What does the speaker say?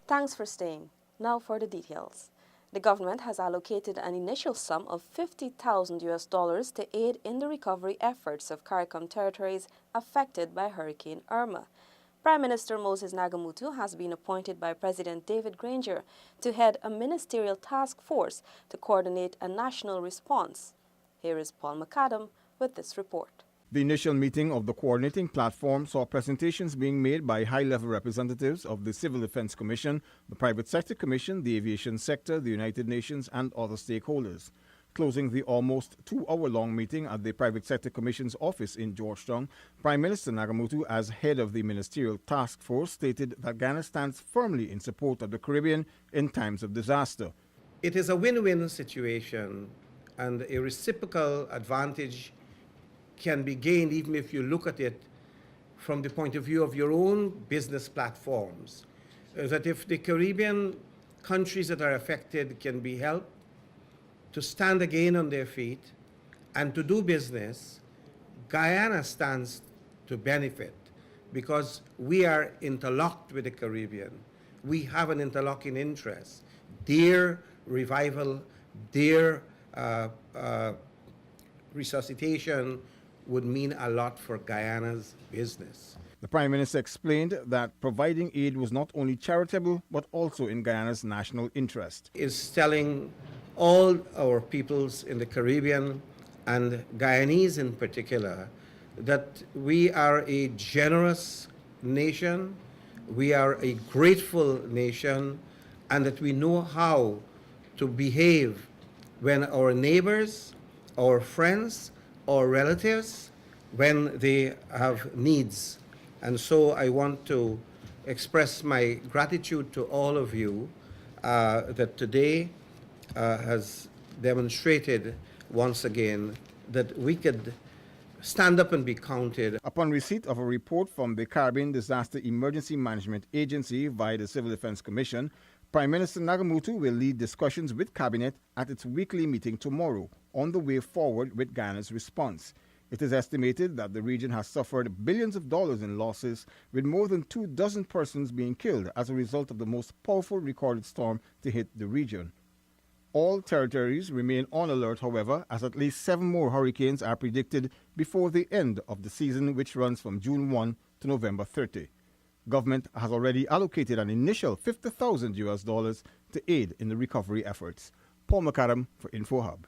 Thanks for staying. Now for the details. The government has allocated an initial sum of $50,000 to aid in the recovery efforts of CARICOM territories affected by Hurricane Irma. Prime Minister Moses Nagamutu has been appointed by President David Granger to head a ministerial task force to coordinate a national response. Here is Paul McAdam with this report. The initial meeting of the coordinating platform saw presentations being made by high-level representatives of the Civil Defense Commission, the Private Sector Commission, the aviation sector, the United Nations, and other stakeholders. Closing the almost 2-hour-long meeting at the Private Sector Commission's office in Georgetown, Prime Minister Nagamutu, as head of the ministerial task force, stated that Ghana stands firmly in support of the Caribbean in times of disaster. It is a win-win situation, and a reciprocal advantage can be gained even if you look at it from the point of view of your own business platforms. That if the Caribbean countries that are affected can be helped to stand again on their feet and to do business, Guyana stands to benefit because we are interlocked with the Caribbean. We have an interlocking interest. Their revival, their resuscitation would mean a lot for Guyana's business. The Prime Minister explained that providing aid was not only charitable but also in Guyana's national interest. Is telling all our peoples in the Caribbean and Guyanese in particular that we are a generous nation, we are a grateful nation, and that we know how to behave when our neighbors, our friends, or relatives, when they have needs. And so I want to express my gratitude to all of you that today has demonstrated once again that we could stand up and be counted. Upon receipt of a report from the Caribbean Disaster Emergency Management Agency via the Civil Defense Commission, Prime Minister Nagamutu will lead discussions with Cabinet at its weekly meeting tomorrow on the way forward with Ghana's response. It is estimated that the region has suffered billions of dollars in losses, with more than 24 persons being killed as a result of the most powerful recorded storm to hit the region. All territories remain on alert, however, as at least 7 more hurricanes are predicted before the end of the season, which runs from June 1 to November 30. Government has already allocated an initial $50,000 to aid in the recovery efforts. Paul McAdam for InfoHub.